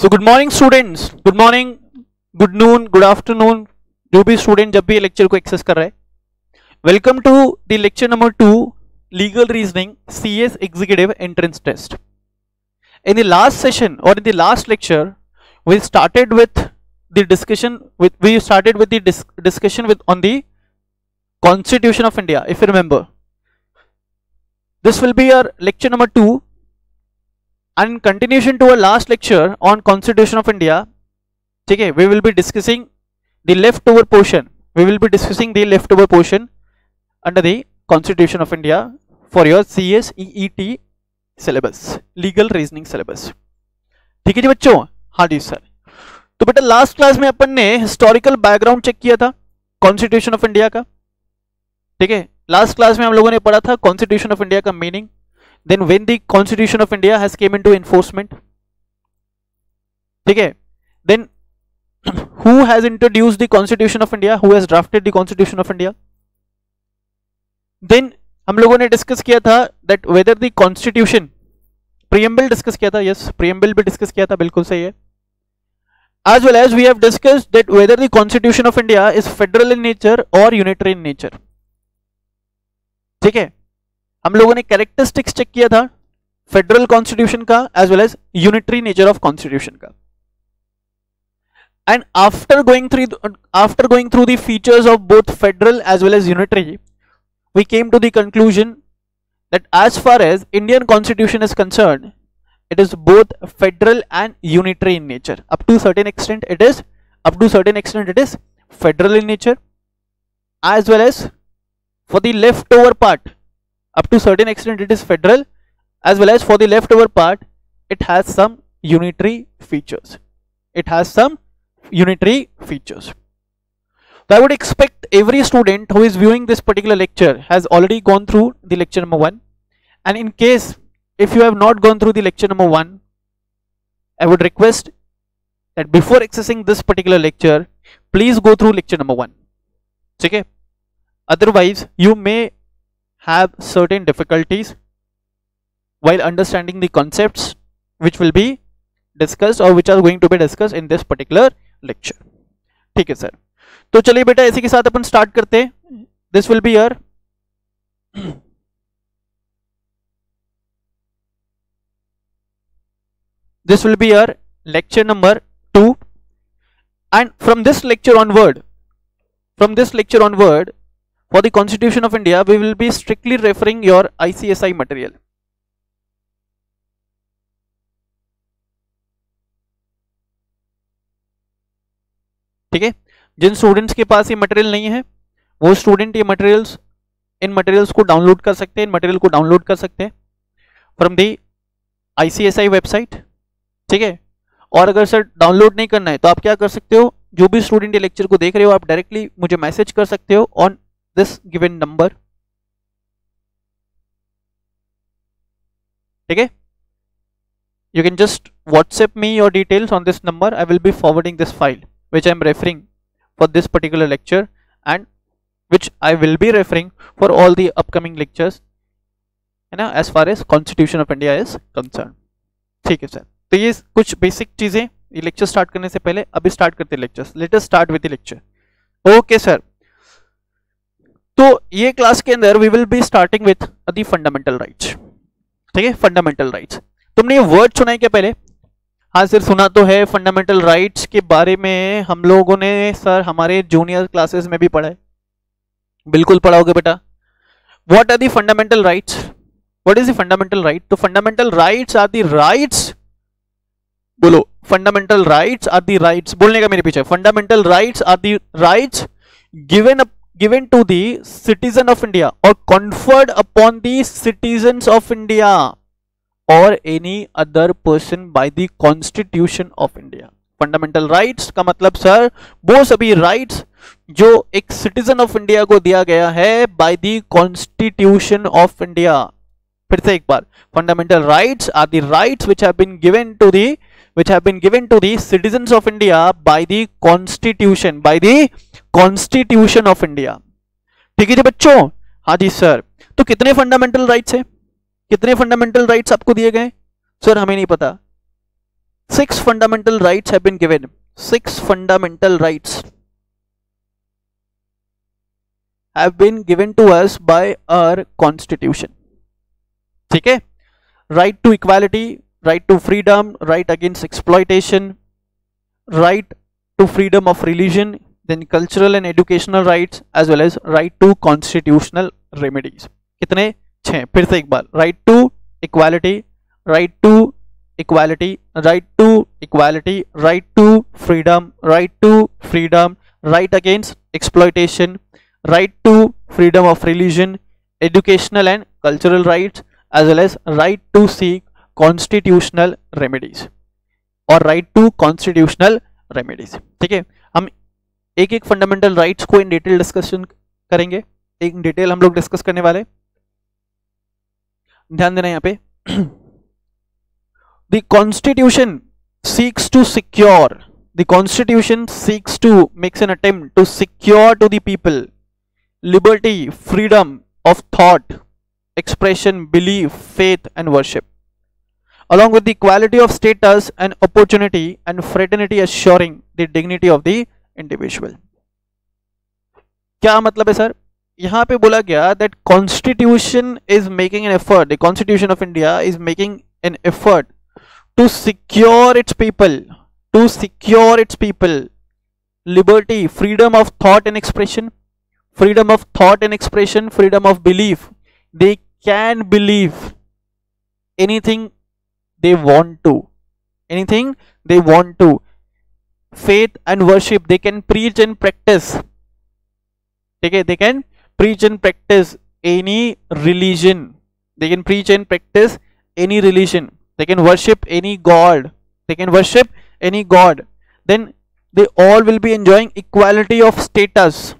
So good morning students, good morning, good noon, good afternoon, जो भी student जब भी लेक्चर को एक्सेस कर रहे हैं, welcome to the lecture number 2 legal reasoning CS executive entrance test. In the last session or in the last lecture, we started with the discussion on the Constitution of India. If you remember, this will be our lecture number 2, and in continuation to our last lecture on Constitution of India, okay, we will be discussing the leftover portion. We will be discussing the leftover portion under the Constitution of India for your CS EET syllabus, legal reasoning syllabus. ठीक है जी बच्चों. हाँ जी sir. तो बेटा last class में अपन ने हिस्टोरिकल बैकग्राउंड चेक किया था कॉन्स्टिट्यूशन ऑफ इंडिया का. ठीक है, लास्ट क्लास में हम लोगों ने पढ़ा था कॉन्स्टिट्यूशन ऑफ इंडिया का meaning, then when the constitution of India has came into enforcement. ठीक है, then who has introduced the constitution of India, who has drafted the constitution of India. Then हम लोगों ने डिस्कस किया था that whether the constitution, preamble discuss किया था. Yes, preamble भी डिस्कस किया था, बिल्कुल सही है. As well as we have discussed that whether the constitution of India is federal in nature और यूनिटरी इन नेचर. ठीक है, हम लोगों ने कैरेक्टरिस्टिक्स चेक किया था फेडरल कॉन्स्टिट्यूशन का as well as unitary nature of constitution का. And after going through the features of both federal as well as unitary, we came to the conclusion that as far as Indian Constitution is concerned, it is both federal and unitary in nature. Up to certain extent it is federal in nature, as well as for the leftover part, up to certain extent it is federal, as well as for the leftover part it has some unitary features. So I would expect every student who is viewing this particular lecture has already gone through the lecture number 1, and in case if you have not gone through the lecture number 1, I would request that before accessing this particular lecture, please go through lecture number 1. Okay? Otherwise you may have certain difficulties while understanding the concepts which will be discussed or which are going to be discussed in this particular lecture. ठीक है sir. तो चलिए बेटा इसी के साथ अपन start करते हैं. This will be your lecture number 2, and from this lecture onward for the constitution of India we will be strictly referring your ICSI material. ठीक है, जिन स्टूडेंट्स के पास ये मटेरियल नहीं है वो स्टूडेंट इन मटेरियल्स को डाउनलोड कर सकते हैं, फ्रॉम दी ICSI वेबसाइट. ठीक है, और अगर सर डाउनलोड नहीं करना है तो आप क्या कर सकते हो, जो भी स्टूडेंट ये लेक्चर को देख रहे हो आप डायरेक्टली मुझे मैसेज कर सकते हो ऑन दिस गिवन नंबर. ठीक है, you can just WhatsApp me your details on this number. I will be forwarding this file which I am referring for this particular lecture and which I will be referring for all the upcoming lectures, है ना, as far as Constitution of India is concerned. ठीक है sir. तो ये कुछ basic चीजें ये lecture start करने से पहले अभी स्टार्ट करते हैं lectures. Let us start with the lecture. Okay sir. तो ये क्लास के अंदर we will be starting with the fundamental rights. ठीक है, फंडामेंटल राइट्स. तुमने ये वर्ड सुना है क्या पहले? हाँ सर सुना तो है. फंडामेंटल राइट्स के बारे में हम लोगों ने सर हमारे जूनियर क्लासेस में भी पढ़ा है. बिल्कुल पढ़ाओगे बेटा. What are the fundamental rights? What is the fundamental right? तो fundamental rights are the rights, बोलो, fundamental rights are the rights, बोलने का मेरे पीछे. Fundamental rights are the rights given to the citizen of India or conferred upon the citizens of India or any other person by the Constitution of India. Fundamental rights का मतलब sir वो सभी rights जो एक citizen of India को दिया गया है by the constitution of India. फिर से एक बार, fundamental rights are the rights which have been given to the citizens of India by the Constitution of India. ठीक है जी बच्चों. हाँ जी सर. तो कितने फंडामेंटल राइट्स है, कितने फंडामेंटल राइट्स आपको दिए गए? सर हमें नहीं पता. 6 fundamental rights have been given. 6 fundamental rights have been given to us by our constitution. ठीक है, right to equality, right to freedom, right against exploitation, right to freedom of religion, then cultural and educational rights, as well as right to constitutional remedies. कितने? 6. फिर से एक बार, right to equality, right to equality, right to equality, right to freedom, right against exploitation, right to freedom of religion, educational and cultural rights, as well as right to seek constitutional remedies और right to constitutional remedies. ठीक है, हम एक एक fundamental rights को in detail discussion करेंगे, एक detail हम लोग डिस्कस करने वाले, ध्यान देना यहाँ पे. The Constitution seeks to secure, the Constitution seeks to makes an attempt to secure to the people liberty, freedom of thought, expression, belief, faith and worship, along with the equality of status and opportunity and fraternity, assuring the dignity of the individual. क्या मतलब है sir? यहाँ पे बोला गया that Constitution is making an effort, the Constitution of India is making an effort to secure its people, liberty, freedom of thought and expression, freedom of belief. They can believe anything they want to, faith and worship, they can preach and practice. Okay, they can preach and practice any religion, they can worship any god, then they all will be enjoying equality of status,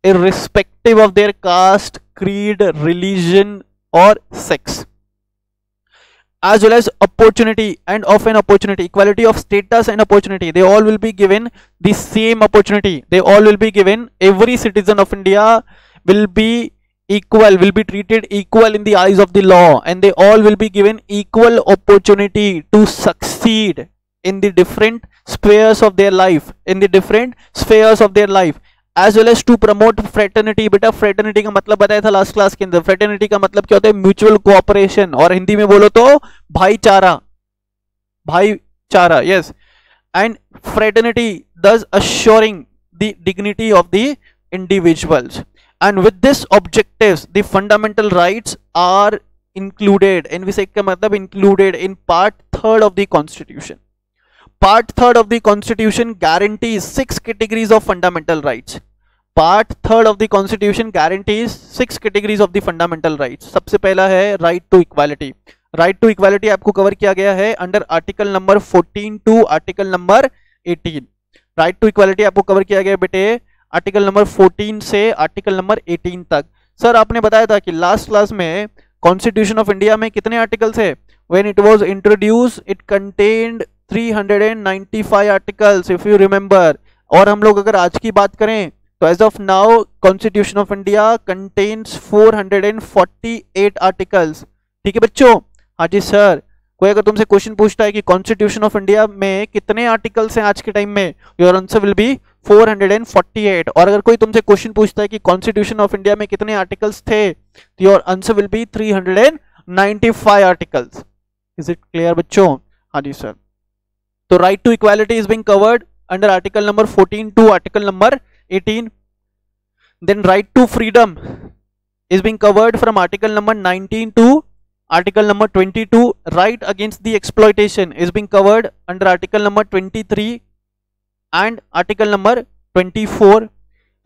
irrespective of their caste, creed, religion or sex, as well as opportunity and of an opportunity, equality of status and opportunity. They all will be given the same opportunity, every citizen of India will be equal, will be treated equal in the eyes of the law, and they all will be given equal opportunity to succeed in the different spheres of their life, as well as to promote fraternity. बेटा fraternity का मतलब बताया था last class के अंदर. fraternity का मतलब क्या होता है? म्यूचुअल कोऑपरेशन, और हिंदी में बोलो तो भाईचारा, yes. And fraternity thus assuring the dignity of the individuals. And with this objectives, the fundamental rights are included, NVSEC का मतलब included in part 3rd of the Constitution. Part 3rd of the Constitution guarantees 6 categories of fundamental rights. Part 3rd of the Constitution guarantees 6 categories of the fundamental rights. सबसे पहला है right to equality. Right to equality आपको cover किया गया है under article number 14 to article number 18. Right to equality आपको cover किया गया बेटे आर्टिकल नंबर 14 से आर्टिकल नंबर 18 तक. सर आपने बताया था कि लास्ट क्लास में कॉन्स्टिट्यूशन ऑफ इंडिया में कितने आर्टिकल्स है? When it was introduce it contained 395 articles if you remember. और हम लोग अगर आज की बात करें तो as of now constitution of India contains 448 articles. ठीक है बच्चों? हाँ जी सर. कोई अगर तुमसे क्वेश्चन पूछता है कि कॉन्स्टिट्यूशन ऑफ इंडिया में कितने आर्टिकल्स हैं आज के टाइम में, योर आंसर विल बी 448. और अगर कोई तुमसे क्वेश्चन पूछता है कि कॉन्स्टिट्यूशन ऑफ इंडिया में कितने आर्टिकल्स थे, तो your answer will be 395 articles. Is it clear बच्चों? हाँ जी सर. तो right to equality is being covered under article number 14 to article number 18. Then right to freedom is being covered from article number 19 to article number 22. Right against the exploitation is being covered under article number 23 and article number 24.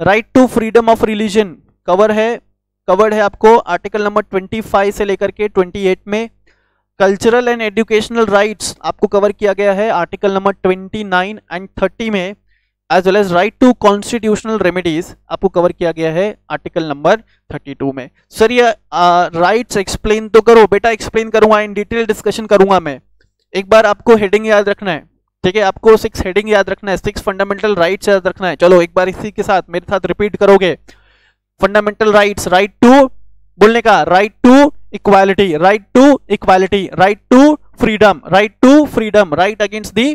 Right to freedom of religion covered है आपको article number 25 से लेकर के 28 में. Cultural and educational rights आपको cover किया गया है आर्टिकल नंबर 29 एंड 30 में, as well as right to constitutional remedies आपको कवर किया गया है आर्टिकल नंबर 32 में. सर ये राइट्स एक्सप्लेन तो करो बेटा. एक्सप्लेन करूंगा, इन डिटेल डिस्कशन करूंगा मैं. एक बार आपको हेडिंग याद रखना है, ठीक है? आपको 6 हेडिंग याद रखना है, 6 फंडामेंटल राइट्स याद रखना है. चलो एक बार इसी के साथ मेरे साथ रिपीट करोगे. फंडामेंटल राइट्स, राइट टू बोलने का, right to equality, right to equality, right to freedom, right to freedom, right against the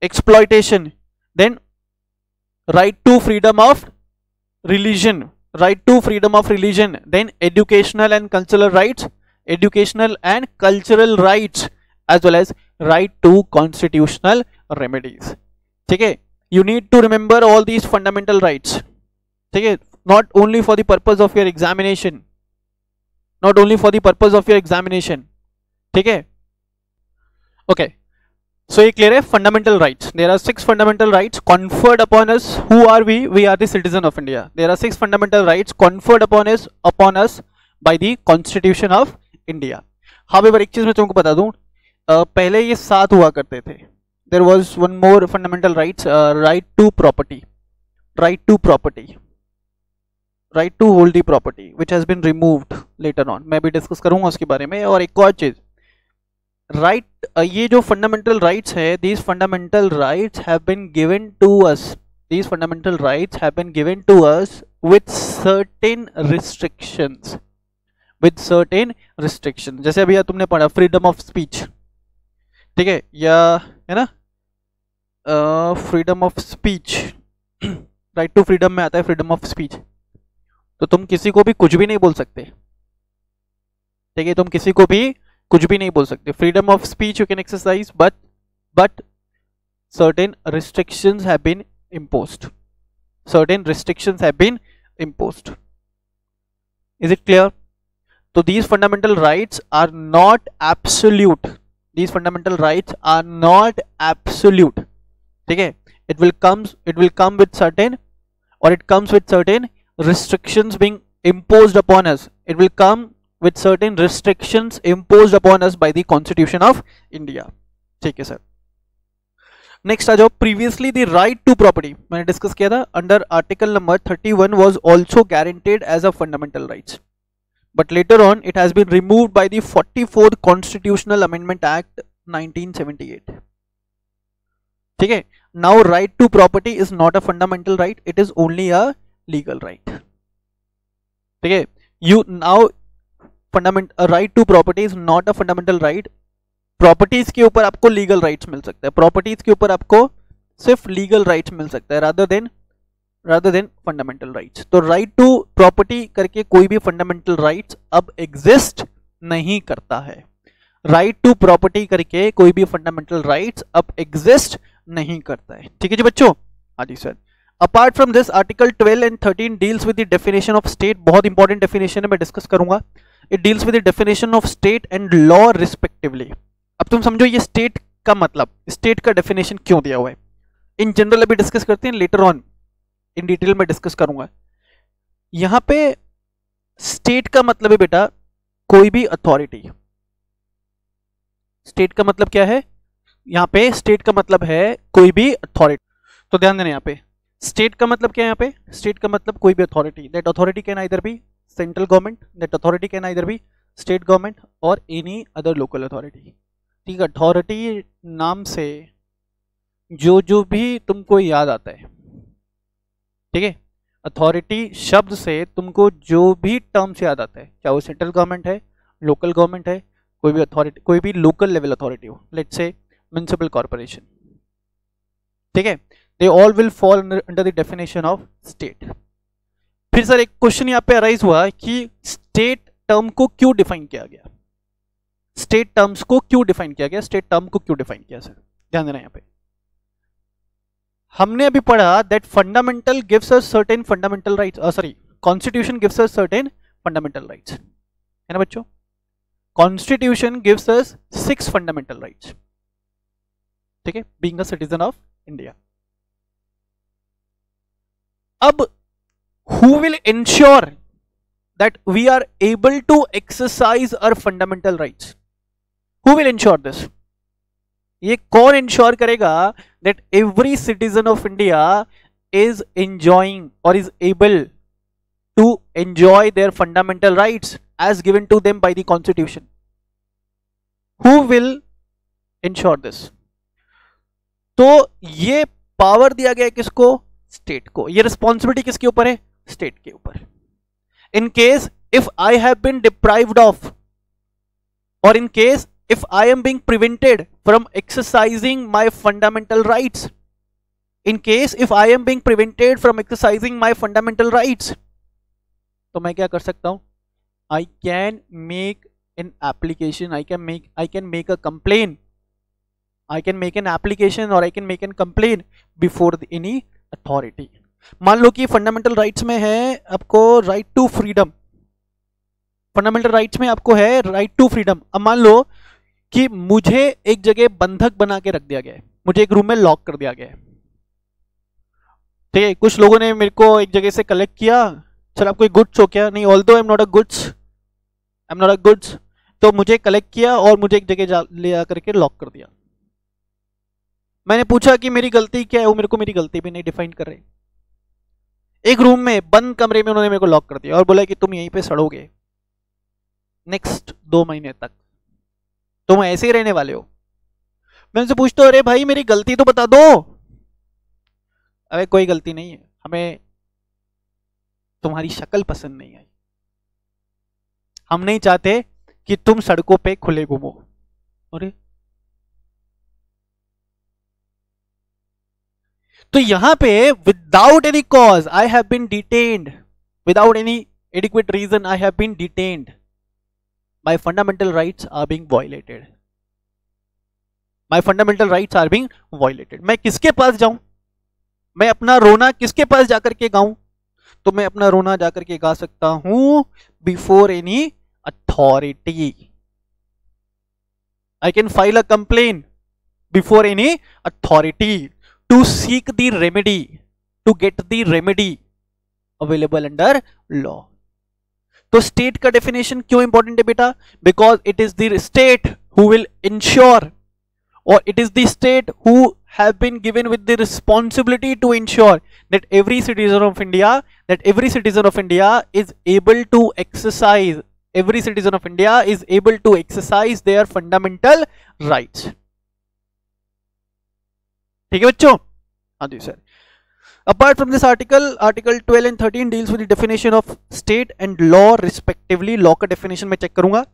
exploitation, then right to freedom of religion, right to freedom of religion, then educational and cultural rights, educational and cultural rights, as well as right to constitutional remedies. ठीक है, you need to remember all these fundamental rights. ठीक है, not only for the purpose of your examination, not only for the purpose of your examination. ठीक है, okay. So ये clear है, fundamental rights. There are 6 fundamental rights conferred upon us. Who are we? We are the citizen of India. There are 6 fundamental rights conferred upon us by the Constitution of India. However, एक चीज मैं तुमको बता दूं, पहले ये 7 हुआ करते थे. There was one more fundamental rights, right to property, right to property, right to hold the property, which has been removed later on. मैं भी डिस्कस करूंगा उसके बारे में. और एक और चीज, राइट ये जो फंडामेंटल राइट्स है, these fundamental rights have been given to us, these fundamental rights have been given to us with certain restrictions, with certain restrictions. जैसे अभी तुमने पढ़ा फ्रीडम ऑफ स्पीच, ठीक है, या है ना, freedom of speech, right to freedom में आता है फ्रीडम ऑफ स्पीच. तो तुम किसी को भी कुछ भी नहीं बोल सकते, ठीक है, तुम किसी को भी कुछ भी नहीं बोल सकते. Freedom of speech you can exercise, but certain restrictions have been imposed, certain restrictions have been imposed. Is it clear? So these fundamental rights are not absolute, these fundamental rights are not absolute. ठीक है, it will come with certain, or it comes with certain restrictions being imposed upon us. It will come with certain restrictions imposed upon us by the Constitution of India. ठीक है sir. Next आ जाओ, previously the right to property मैंने discuss किया था, under article number 31 was also guaranteed as a fundamental rights, but later on it has been removed by the 44th constitutional amendment act 1978. ठीक है, now right to property is not a fundamental right, it is only a legal right. ठीक है, you now right to property is not a fundamental right. Properties के ऊपर आपको legal rights मिल सकता है, properties के ऊपर आपको सिर्फ लीगल राइट्स मिल सकता है रादर देन फंडामेंटल राइट्स. तो राइट टू प्रॉपर्टी करके कोई भी फंडामेंटल राइट्स अब एग्जिस्ट नहीं करता है. राइट टू प्रॉपर्टी करके कोई भी फंडामेंटल राइट्स अब एग्जिस्ट नहीं करता है. ठीक है जी बच्चों. हाँ जी sir. Apart from this article 12 and 13 deals with the definition of state. बहुत इंपॉर्टेंट डेफिनेशन है, मैं डिस्कस करूंगा. It deals with the definition of state and law respectively. अब तुम समझो ये स्टेट का मतलब, स्टेट का डेफिनेशन क्यों दिया हुआ है. इन जनरल अभी डिस्कस करते हैं, लेटर ऑन इन डिटेल में डिस्कस करूंगा. यहां पे स्टेट का मतलब है बेटा कोई भी अथॉरिटी. स्टेट का मतलब क्या है, यहां पे स्टेट का मतलब है कोई भी अथॉरिटी. तो ध्यान देना, यहां पे स्टेट का मतलब क्या है, यहां पे स्टेट का मतलब कोई भी authority. That authority can either be central government, that authority can either be state government और एनी अदर लोकल अथॉरिटी. ठीक है, अथॉरिटी नाम से जो भी तुमको याद आता है, ठीक है, अथॉरिटी शब्द से तुमको जो भी टर्म्स याद आता है, चाहे वो सेंट्रल गवर्नमेंट है, लोकल गवर्नमेंट है, कोई भी अथॉरिटी, कोई भी लोकल लेवल अथॉरिटी हो, लेट्स से म्युनिसिपल कॉर्पोरेशन. ठीक है, they all will fall under the definition of state. फिर सर एक क्वेश्चन यहाँ पे अराइज हुआ कि स्टेट टर्म को क्यों डिफाइन किया गया, स्टेट टर्म्स को क्यों डिफाइन किया गया, स्टेट टर्म को क्यों डिफाइन किया सर. ध्यान देना, यहां पे हमने अभी पढ़ा that fundamental gives us certain fundamental rights, sorry constitution gives us certain fundamental rights, है ना बच्चों. Constitution gives us 6 fundamental rights. ठीक है, being a citizen of India. अब who will ensure that we are able to exercise our fundamental rights? Who will ensure this? ये कौन ensure करेगा that every citizen of India is enjoying or is able to enjoy their fundamental rights as given to them by the Constitution? Who will ensure this? तो ये power दिया गया है किसको, state को. ये रिस्पॉन्सिबिलिटी किसके ऊपर है, स्टेट के ऊपर. In case if I have been deprived of, or in case if I am being prevented from exercising my fundamental rights, in case if I am being prevented from exercising my fundamental rights, तो मैं क्या कर सकता हूं? I can make an application, I can make a complaint, I can make an application or I can make a complaint before any authority. मान लो कि fundamental rights में है आपको right to freedom, fundamental rights में आपको है right to freedom. अब मान लो कि मुझे एक जगह बंधक बना के रख दिया गया है, मुझे एक रूम में लॉक कर दिया गया है, ठीक है। कुछ लोगों ने मेरे को एक जगह से कलेक्ट किया, सर आप कोई गुड्स हो क्या? नहीं, although I am not a goods, तो मुझे कलेक्ट किया और मुझे एक जगह ले आकर के लॉक कर दिया। मैंने पूछा कि मेरी गलती क्या है, वो मेरे को मेरी गलती भी नहीं डिफाइन कर रहे। एक रूम में बंद कमरे में उन्होंने मेरे को लॉक कर दिया और बोला कि तुम यहीं पे सड़ोगे नेक्स्ट 2 महीने तक, तुम ऐसे ही रहने वाले हो। मैं उनसे पूछता हूं, अरे भाई मेरी गलती तो बता दो। अरे कोई गलती नहीं है, हमें तुम्हारी शक्ल पसंद नहीं आई, हम नहीं चाहते कि तुम सड़कों पे खुले घूमो। अरे तो यहां पे without any cause I have been detained, without any adequate reason I have been detained, my fundamental rights are being violated, my fundamental rights are being violated. मैं किसके पास जाऊं? मैं अपना रोना किसके पास जाकर के गाऊं? तो मैं अपना रोना जाकर के गा सकता हूं before any authority. I can file a complain before any authority to seek the remedy, to get the remedy available under law. तो स्टेट का डेफिनेशन क्यों इंपॉर्टेंट है बेटा? Because it is the state who will ensure, or it is the state who have been given with the responsibility to ensure that every citizen of India is able to exercise, every citizen of India is able to exercise their fundamental rights। ठीक है बच्चों? हाँ जी sir. Apart from this article 12 and 13 deals with the definition of state and law respectively। law का definition मैं check करूंगा।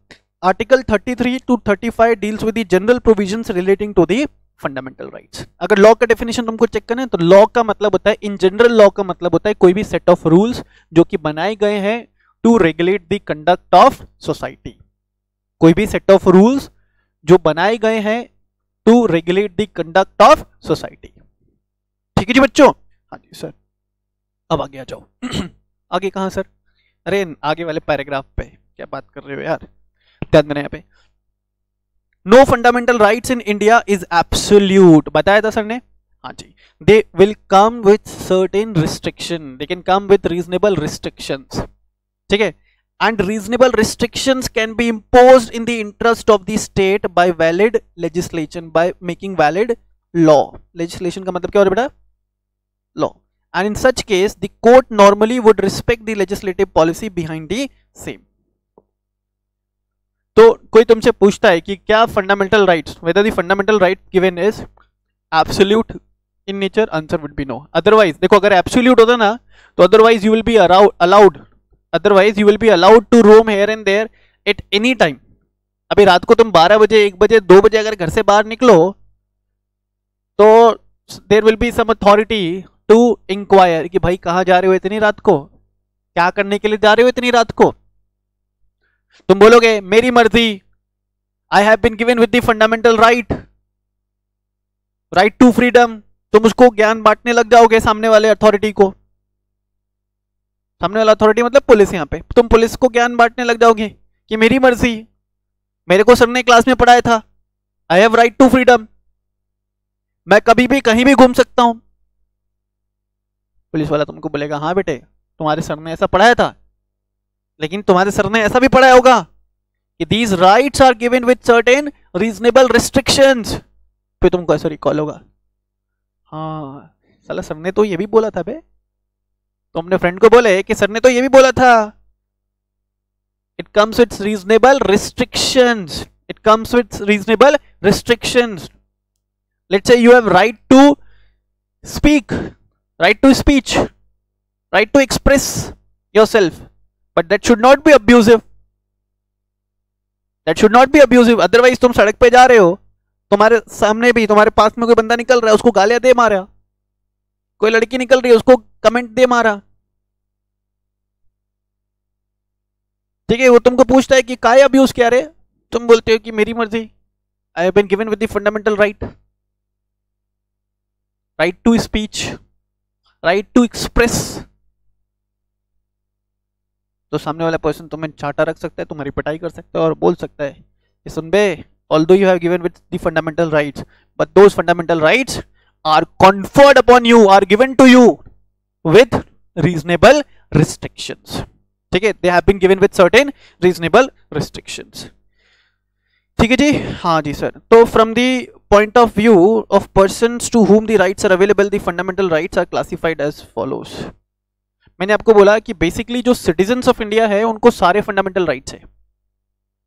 Article 33 to 35 deals with the general provisions relating to the fundamental rights। अगर law का definition तुमको check करें तो law का मतलब होता है, इन जनरल लॉ का मतलब होता है कोई भी सेट ऑफ रूल्स जो कि बनाए गए हैं to regulate the conduct of society, कोई भी सेट ऑफ रूल्स जो बनाए गए हैं to regulate the conduct of society. ठीक है जी बच्चों? हाँ जी सर। अब आगे आ जाओ। आगे कहां सर? अरे आगे वाले पैराग्राफ पे क्या बात कर रहे हो यार, ध्यान देना यहाँ पे। No fundamental rights in India is absolute, बताया था सर ने? हाँ जी। They will come with certain restriction, they can come with reasonable restrictions, ठीक है। And reasonable restrictions can be imposed in the interest of the state by valid legislation, by making valid law. Legislation का मतलब क्या हो रहा है बेटा? Law. And in such case the court normally would respect the legislative policy behind the same. तो कोई तुमसे पूछता है कि क्या fundamental rights, whether the fundamental right given is absolute in nature, answer would be no. Otherwise देखो, अगर absolute होता ना तो otherwise you will be allowed, otherwise you will be allowed to roam here and there at any time. अभी रात को तुम 12 बजे 1 बजे 2 बजे अगर घर से बाहर निकलो तो there will be some authority to inquire कि भाई कहां जा रहे हो इतनी रात को, क्या करने के लिए जा रहे हो इतनी रात को। तुम बोलोगे मेरी मर्जी, I have been given with the fundamental right, right to freedom. तुम उसको ज्ञान बांटने लग जाओगे सामने वाले अथॉरिटी को, सामने वाला अथॉरिटी मतलब पुलिस। यहाँ पे तुम पुलिस को ज्ञान बांटने लग जाओगे कि मेरी मर्जी, मेरे को सर ने क्लास में पढ़ाया था, I have right to freedom, मैं कभी भी कहीं भी घूम सकता हूं। पुलिस वाला तुमको बोलेगा हाँ बेटे तुम्हारे सर ने ऐसा पढ़ाया था, लेकिन तुम्हारे सर ने ऐसा भी पढ़ाया होगा कि these rights are given with certain reasonable restrictions। फिर तुमको ऐसा रिकॉल होगा, हाँ साला सर ने तो ये भी बोला था बे। तो अपने फ्रेंड को बोले कि सर ने तो ये भी बोला था। It comes with reasonable restrictions, it comes with reasonable restrictions। Let's say you have right to speak, right to speech, right to express yourself, but that should not be abusive, that should not be abusive. Otherwise तुम सड़क पे जा रहे हो, तुम्हारे सामने भी तुम्हारे पास में कोई बंदा निकल रहा है, उसको गालियां दे मारा, कोई लड़की निकल रही है उसको कमेंट दे मारा, ठीक है, वो तुमको पूछता है कि काय अब्यूज क्या रे, तुम बोलते हो कि मेरी मर्जी, I have been given with the fundamental right, right to speech, right to express. तो सामने वाला पर्सन तुम्हें चाटा रख सकता है, तुम्हारी पिटाई कर सकता है और बोल सकता है कि सुन बे, although you have given with the fundamental rights, but those fundamental rights are conferred upon you, are given to you with reasonable restrictions, ठीक है, they have been given with certain reasonable restrictions, ठीक है जी, हाँ जी sir. तो from the point of view of persons to whom the rights are available, the fundamental rights are classified as follows। मैंने आपको बोला कि बेसिकली जो सिटीजन्स ऑफ इंडिया है उनको सारे फंडामेंटल राइट्स है।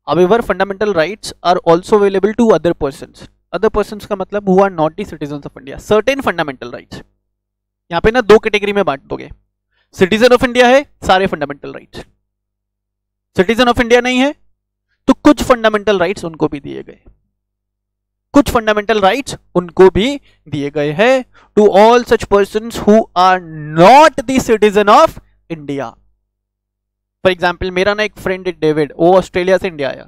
However, fundamental rights are also available to other persons. Other persons का मतलब who are not the citizens of India. Certain fundamental rights. यहाँ पे ना दो कैटेगरी में बांट दोगे, सिटीजन ऑफ इंडिया है सारे fundamental rights, citizen of India नहीं है तो कुछ फंडामेंटल राइट्स उनको भी दिए गए, कुछ फंडामेंटल राइट्स उनको भी दिए गए हैं to all such persons who are not the citizen of India. For example मेरा ना एक फ्रेंड है डेविड, वो ऑस्ट्रेलिया से इंडिया आया,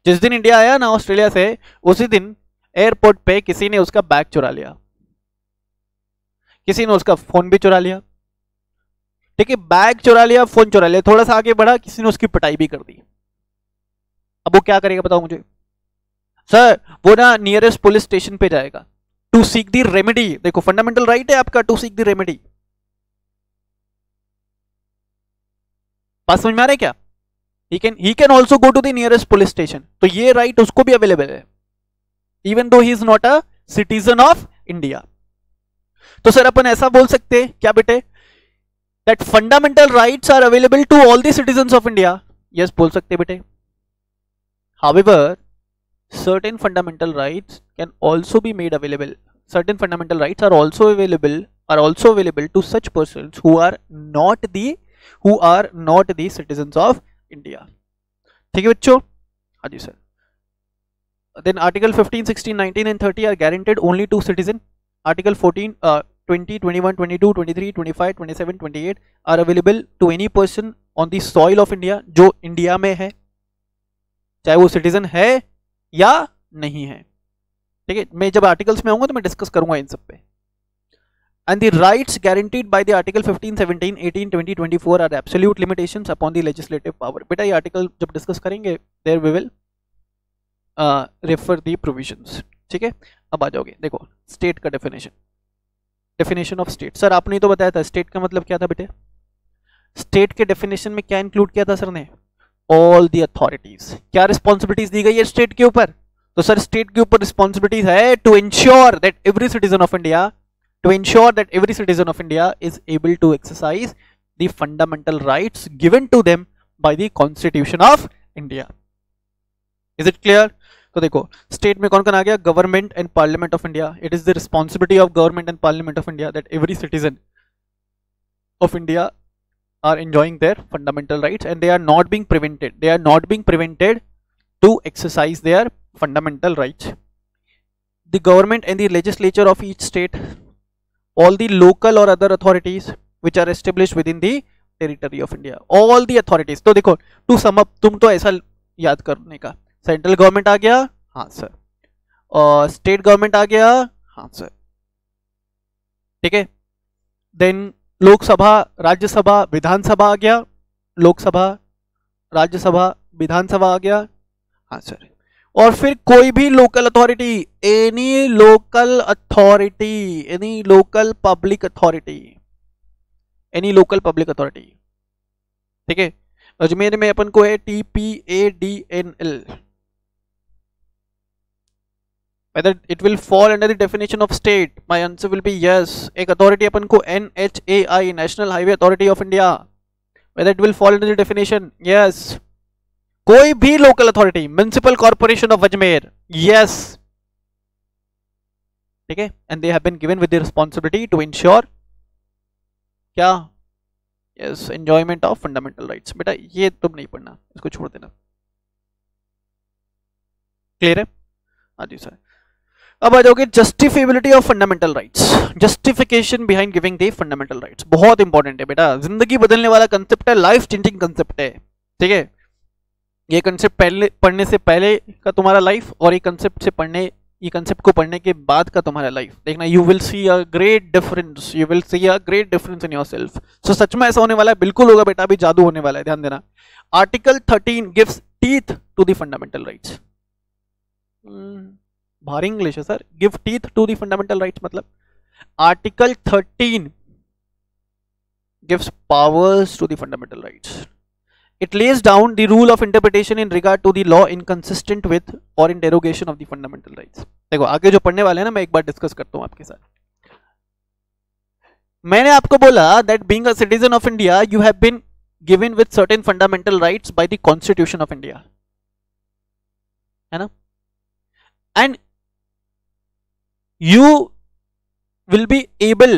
जिस दिन इंडिया आया ना ऑस्ट्रेलिया से, उसी दिन एयरपोर्ट पे किसी ने उसका बैग चुरा लिया, किसी ने उसका फोन भी चुरा लिया, ठीक है, बैग चुरा लिया, फोन चुरा लिया, थोड़ा सा आगे बढ़ा किसी ने उसकी पिटाई भी कर दी। अब वो क्या करेगा बताओ मुझे? सर वो ना नियरेस्ट पुलिस स्टेशन पे जाएगा टू सीक द रेमेडी। देखो फंडामेंटल राइट है आपका टू सीक द रेमेडी, बात समझ में आ रहा है क्या? he can also go to the nearest police station, तो ये राइट उसको भी अवेलेबल है even though he is not a citizen of India। तो सर अपन ऐसा बोल सकते हैं क्या बेटे, that fundamental rights are available to all the citizens of India? yes बोल सकते हैं बेटे। however certain fundamental rights can also be made available, certain fundamental rights are also available to such persons who are not the citizens of India, ठीक है बच्चों? हाँ जी sir. Then article 15, 16, 19 and 30 are guaranteed only to citizen. Article 14, 20, 21, 22, 23, 25, 27, 28 are available to any person on the soil of India, जो India में है, चाहे वो सिटीजन है या नहीं है, ठीक है। मैं जब आर्टिकल्स में आऊंगा तो मैं डिस्कस करूंगा इन सब पे। And the rights guaranteed by the article 15, 17, 18, 20, 24 are absolute limitations upon the legislative power। बेटा ये आर्टिकल जब डिस्कस करेंगे there we will refer the provisions, ठीक है। अब आ जाओगे, देखो स्टेट का डेफिनेशन ऑफ स्टेट। सर आपने तो बताया था स्टेट का मतलब क्या था बेटे, स्टेट के डेफिनेशन में क्या इंक्लूड किया था सर ने? All the authorities. क्या रिस्पॉन्सिबिलिटीज दी गई है स्टेट के ऊपर? तो सर स्टेट के ऊपर रिस्पॉन्सिबिलिटीज है to ensure that every citizen of India is able to exercise the fundamental rights given to them by the Constitution of India। Is it clear? तो देखो स्टेट में कौन कौन आ गया? Government and parliament of India. It is the responsibility of government and parliament of India that every citizen of India are enjoying their fundamental rights and they are not being prevented to exercise their fundamental rights। The government and the legislature of each state, all the local or other authorities which are established within the territory of India, all the authorities। तो देखो to sum up, तुम तो ऐसा याद करने का, central government आ गया, हाँ सर, और स्टेट गवर्नमेंट आ गया, हाँ सर, ठीक है। देन लोकसभा, राज्यसभा, विधानसभा आ गया, लोकसभा, राज्यसभा, विधानसभा आ गया, हाँ सर। और फिर कोई भी local authority, any local public authority, ठीक है। अजमेर में अपन को है TPADNL, whether it will fall under the definition of state, my answer will be yes। एक अथॉरिटी अपन को NHAI, national highway authority of India, whether it will fall under the definition, yes। कोई भी local authority, municipal corporation of Ajmer, yes, ठीक है। And they have been given with the responsibility to ensure क्या, yes, enjoyment of fundamental rights. बेटा ये तुम नहीं पढ़ना, इसको छोड़ देना। क्लियर है? हाँ जी सर। अब आ जाओगे justifiability of fundamental rights, justification behind giving the fundamental rights. बहुत इंपॉर्टेंट है बेटा, जिंदगी बदलने वाला कंसेप्ट है, लाइफ चेंजिंग कंसेप्ट है। ठीक है, ये कंसेप्ट पहले पढ़ने से पहले का तुम्हारा लाइफ और ये कंसेप्ट को पढ़ने के बाद का तुम्हारा लाइफ देखना, you will see a great difference, you will see a great difference in yourself. So सच में ऐसा होने वाला है, बिल्कुल होगा बेटा, अभी जादू होने वाला है, ध्यान देना। Article 13 gives teeth to the fundamental rights. भारी इंग्लिश है sir, give teeth to the fundamental rights मतलब article 13 gives powers to the fundamental rights. It lays down the rule of interpretation in regard to the law inconsistent with or in derogation of the fundamental rights। देखो आगे जो पढ़ने वाले हैं ना, मैं एक बार डिस्कस करता हूं आपके साथ। मैंने आपको बोला that being a citizen of India you have been given with certain fundamental rights by the Constitution of India, है ना, and you will be able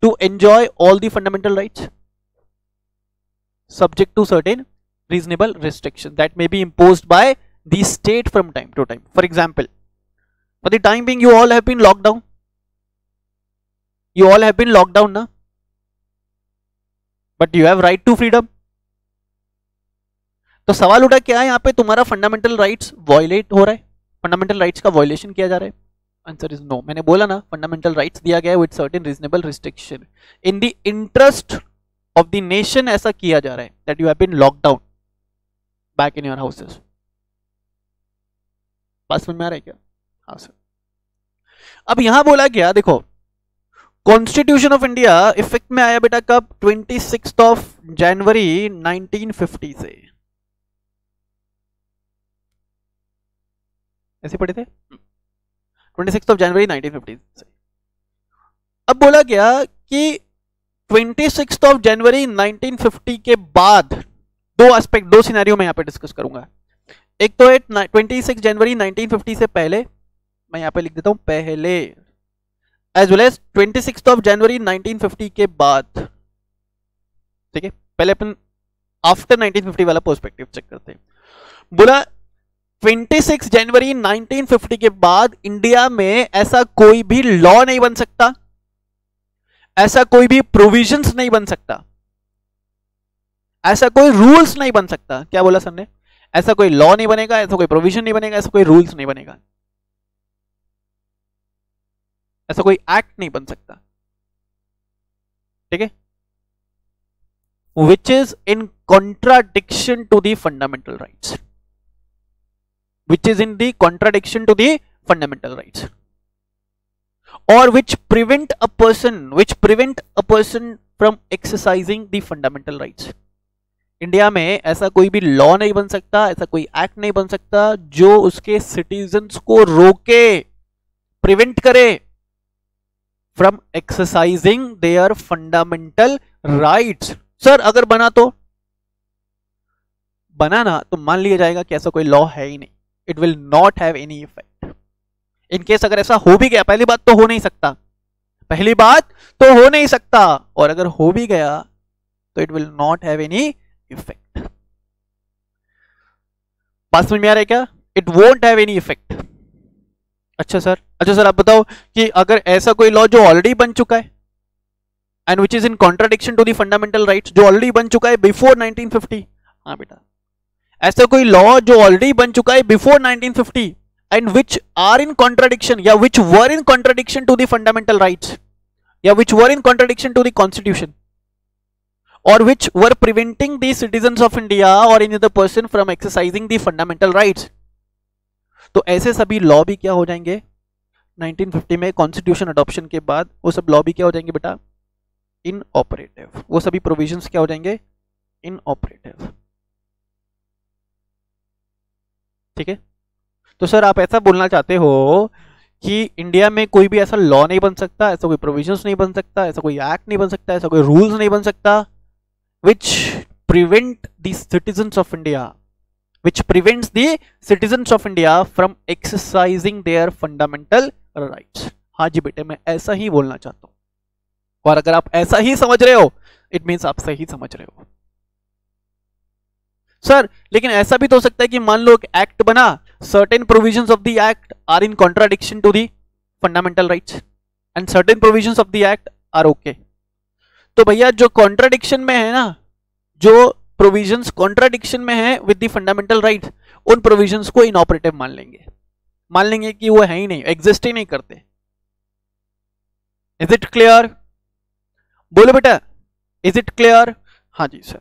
to enjoy all the fundamental rights subject to certain reasonable restrictions that may be imposed by the state from time to time. For example, for the time being you all have been locked down, na, but you have right to freedom। तो सवाल उठा क्या है यहाँ पे, तुम्हारा fundamental rights violate हो रहा है, फंडामेंटल राइट्स का वायलेशन किया जा रहा है? Answer is no. मैंने बोला ना, फंडामेंटल राइट्स दिया गया है with certain reasonable restriction in the interest of the nation, ऐसा किया जा रहा है that you have been locked down back in your houses। बात समझ में आ रहा है क्या? हाँ सर। अब यहां बोला गया, देखो कॉन्स्टिट्यूशन ऑफ इंडिया इफेक्ट में आया बेटा कब? 26 जनवरी 1950 से। ऐसे पढ़े थे 26 जनवरी 1950 से। अब बोला गया कि 26 जनवरी 1950 के बाद दो एस्पेक्ट, दो सिनेरियो में यहां पे डिस्कस करूंगा। एक तो है 26 जनवरी 1950 से पहले, मैं यहां पे लिख देता हूं पहले, एज वेल एज 26 जनवरी 1950 के बाद। ठीक है, पहले अपन आफ्टर 1950 वाला पर्सपेक्टिव चेक करते हैं। बोला 26 जनवरी 1950 के बाद इंडिया में ऐसा कोई भी लॉ नहीं बन सकता, ऐसा कोई भी प्रोविजंस नहीं बन सकता, ऐसा कोई रूल्स नहीं बन सकता। क्या बोला सर ने? ऐसा कोई लॉ नहीं बनेगा, ऐसा कोई प्रोविजन नहीं बनेगा, ऐसा कोई रूल्स नहीं बनेगा, ऐसा कोई एक्ट नहीं बन सकता। ठीक है, which is in contradiction to the fundamental rights, which is in the contradiction to the fundamental rights, or which prevent a person from exercising the fundamental rights। India में ऐसा कोई भी लॉ नहीं बन सकता, ऐसा कोई एक्ट नहीं बन सकता जो उसके सिटीजन्स को रोके, प्रिवेंट करे from exercising there fundamental rights. Sir अगर बना ना तो मान लिया जाएगा कि ऐसा कोई लॉ है ही नहीं, it will not have any effect. In case अगर ऐसा हो भी गया, पहली बात तो हो नहीं सकता, और अगर हो भी गया तो it will not have any effect. बात समझ में आ रहा है क्या? It won't have any effect. अच्छा सर आप बताओ कि अगर ऐसा कोई लॉ जो ऑलरेडी बन चुका है and which is in contradiction to the fundamental rights, जो ऑलरेडी बन चुका है बिफोर 1950। हाँ बेटा, ऐसा कोई लॉ जो ऑलरेडी बन चुका है before 1950 and which are in contradiction, या which were in contradiction to the fundamental rights, या which were in contradiction to the constitution, or which were preventing the citizens of India or any other person from exercising the fundamental rights, तो ऐसे सभी law भी क्या हो जाएंगे 1950 में constitution adoption के बाद? वो सब लॉ भी क्या हो जाएंगे बेटा? इनऑपरेटिव। वो सभी प्रोविजंस क्या हो जाएंगे? इनऑपरेटिव। ठीक है, तो सर आप ऐसा बोलना चाहते हो कि इंडिया में कोई भी ऐसा लॉ नहीं बन सकता, ऐसा कोई प्रोविजंस नहीं बन सकता, ऐसा कोई एक्ट नहीं बन सकता, ऐसा कोई रूल्स नहीं बन सकता which prevent the citizens of India, which prevents the citizens of India from exercising their fundamental rights। हाँ जी बेटे, मैं ऐसा ही बोलना चाहता हूं, और अगर आप ऐसा ही समझ रहे हो इट मीन्स आप सही समझ रहे हो सर। लेकिन ऐसा भी तो हो सकता है कि मान लो एक्ट बना, certain provisions of the act are in contradiction to the fundamental rights and certain provisions of the act are okay. तो भैया जो कॉन्ट्राडिक्शन में है ना, जो प्रोविजंस कॉन्ट्राडिक्शन में है विद द फंडामेंटल राइट्स, उन प्रोविजंस को इनऑपरेटिव मान लेंगे कि वो है ही नहीं, एग्जिस्ट ही नहीं करते। Is it clear? बोलो बेटा, इज इट क्लियर? हाँ जी सर।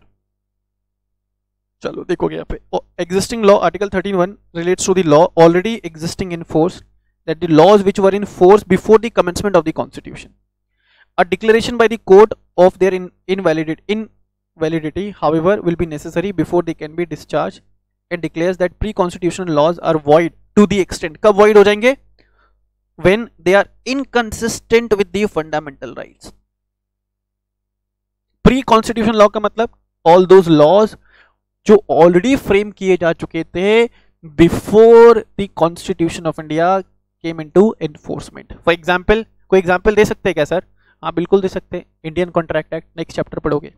चलो देखोगे यहाँ पे existing law article 13(1) relates to the law already existing in force that the laws which were in force before the commencement of the constitution. A declaration by the court of their invalidity however will be necessary before they can be discharged and declares that pre-constitutional laws are void to the extent, कब void हो जाएंगे? when they are inconsistent with the fundamental rights। pre-constitutional law का मतलब all those laws जो already frame किए जा चुके थे before the constitution of India came into enforcement. For example, कोई एग्जांपल दे सकते हैं क्या सर? हाँ बिल्कुल दे सकते हैं। Indian contract act, next chapter पढ़ोगे,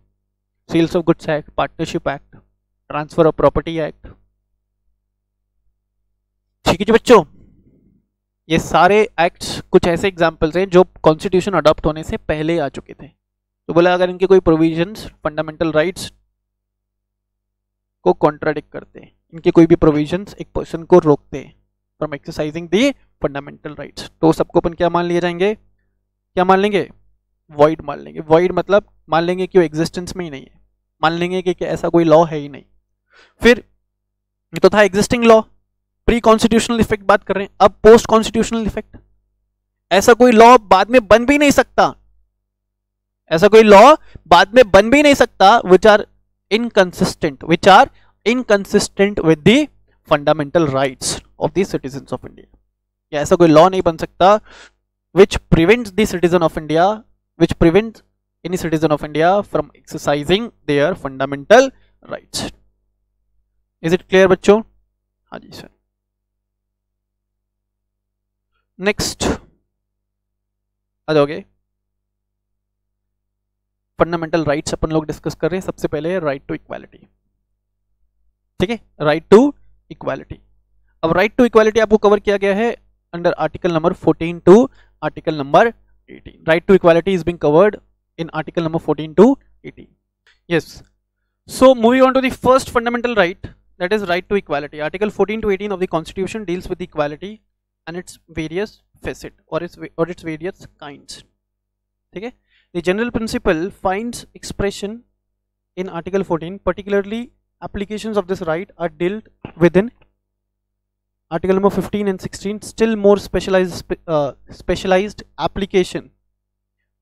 sales of goods act, partnership act, transfer of property act. ठीक है जी बच्चों, ये सारे एक्ट्स कुछ ऐसे एग्जांपल्स हैं जो कॉन्स्टिट्यूशन अडॉप्ट होने से पहले आ चुके थे। तो बोला अगर इनके कोई प्रोविजंस फंडामेंटल राइट्स को कॉन्ट्राडिक्ट करते हैं, इनके कोई भी प्रोविजंस एक पर्सन को रोकते हैं from exercising the fundamental rights, तो सबको अपन क्या मान लिए जाएंगे? क्या मान लेंगे? वॉइड मान लेंगे। वॉइड मतलब मान लेंगे कि वो एग्जिस्टेंस में ही नहीं है, मान लेंगे कि ऐसा कोई लॉ है ही नहीं। फिर ये तो था existing law, pre constitutional effect बात कर रहे हैं। अब पोस्ट कॉन्स्टिट्यूशनल इफेक्ट, ऐसा कोई लॉ बाद में बन भी नहीं सकता, ऐसा कोई लॉ बाद में बन भी नहीं सकता which are inconsistent with the fundamental rights of the citizens of India। या ऐसा कोई लॉ नहीं बन सकता which prevents the citizen of India, which prevents any citizen of India from exercising their fundamental rights। is it clear बच्चों? हाँ जी sir. Next आ जाओगे, फंडामेंटल राइट्स अपन लोग डिस्कस कर रहे हैं। सबसे पहले राइट टू इक्वालिटी, ठीक है, राइट टू इक्वालिटी। अब राइट टू इक्वालिटी आपको कवर किया गया है under article number 14 to article number 18। Right to equality is being covered in article number 14 to 18। Yes, so moving on to the first fundamental right, that is right to equality. Article 14 to 18 of the constitution deals with equality and its various facet और its various kinds. ठीक है, the general principle finds expression in article 14, particularly applications of this right are dealt within article number 15 and 16. Still more specialized application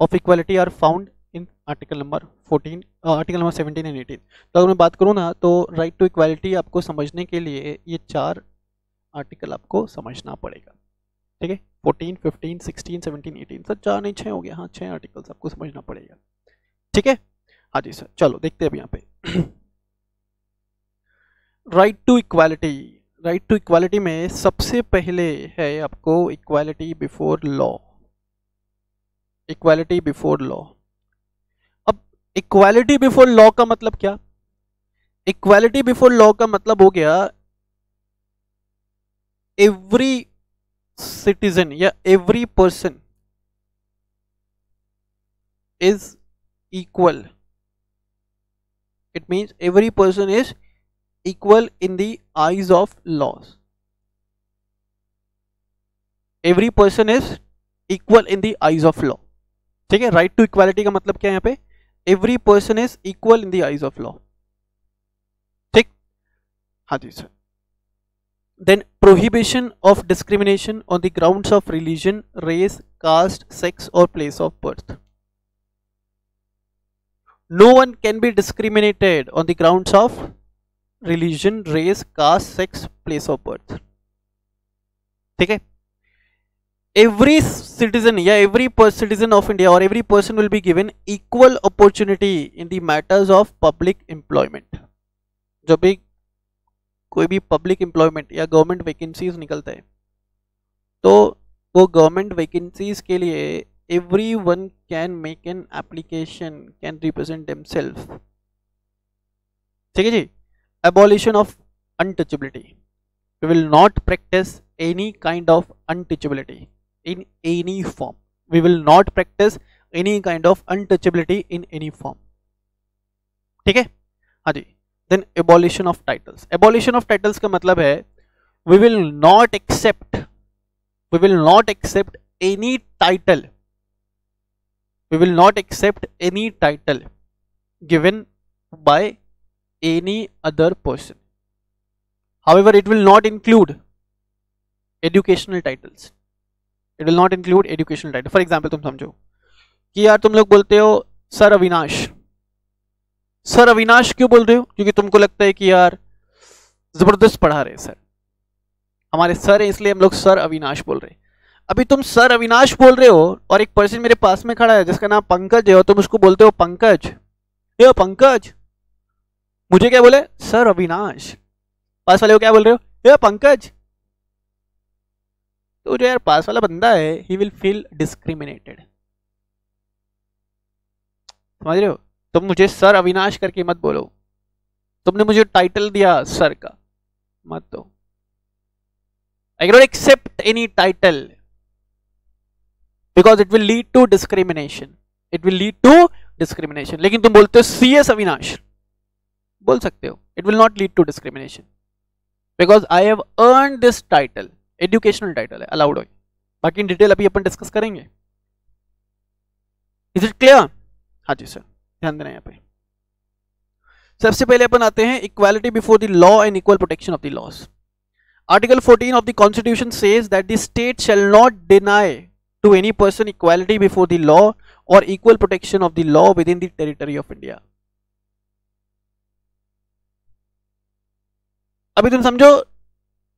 of equality are found in article number 14, article number 17 and 18। तो अगर मैं बात करूँ ना, तो right to equality आपको समझने के लिए ये 4 आर्टिकल आपको समझना पड़ेगा। ठीक है, 14, 15, 16, 17, 18, सर 4 नहीं 6 हो गया। हाँ 6 आर्टिकल्स आपको समझना पड़ेगा। ठीक है, हाँ जी सर। चलो देखते हैं अब यहाँ पे right to equality. Right to equality में सबसे पहले है आपको equality before law. Equality before law. अब इक्वालिटी बिफोर लॉ का मतलब क्या? इक्वालिटी बिफोर लॉ का मतलब हो गया एवरी citizen या every person is equal। it means every person is equal in the eyes of laws। every person is equal in the eyes of law। ठीक है, right to equality का मतलब क्या है यहाँ पे? every person is equal in the eyes of law। ठीक, हाँ जी sir. Then prohibition of discrimination on the grounds of religion, race, caste, sex or place of birth। No one can be discriminated on the grounds of religion, race, caste, sex, place of birth। ठीक है, every citizen या every citizen of India or every person will be given equal opportunity in the matters of public employment। जो भी कोई भी public employment या government vacancies निकलता है, तो वो गवर्नमेंट वैकेंसीज के लिए everyone can make an application, can represent themselves. ठीक है जी. Abolition of untouchability. We will not practice any kind of untouchability in any form. We will not practice any kind of untouchability in any form. ठीक है. हाँ जी. Then abolition of titles. Abolition of titles का मतलब है we will not accept any title. We will not accept any title given by any other person. However, it will not include educational titles. It will not include educational titles. For example, तुम समझो कि यार तुम लोग बोलते हो sir Avinash. Sir Avinash क्यों बोल रहे हो? क्योंकि तुमको लगता है कि यार जबरदस्त पढ़ा रहे सर, हमारे सर है, इसलिए हम लोग सर अविनाश बोल रहे हैं. अभी तुम सर अविनाश बोल रहे हो और एक पर्सन मेरे पास में खड़ा है जिसका नाम पंकज है और तुम उसको बोलते हो पंकज. ये पंकज, मुझे क्या बोले? सर अविनाश. पास वाले को क्या बोल रहे हो? ये पंकज. तो जो यार पास वाला बंदा है ही विल फील डिस्क्रिमिनेटेड. समझ रहे हो? तुम मुझे सर अविनाश करके मत बोलो. तुमने मुझे टाइटल दिया सर का, मत दो. I cannot accept any title because it will lead to discrimination. It will lead to discrimination. लेकिन तुम बोलते हो CS अविनाश, बोल सकते हो. It will not lead to discrimination because I have earned this title. Educational title है, allowed है. बाकी इन डिटेल अभी अपन डिस्कस करेंगे. Is it clear? हाँ जी सर, ध्यान देना यहाँ पे. सबसे पहले अपन आते हैं equality before the law and equal protection of the laws. Article 14 of the Constitution says that the state shall not deny to any person equality before the law or equal protection of the law within the territory of India. अभी तुम समझो,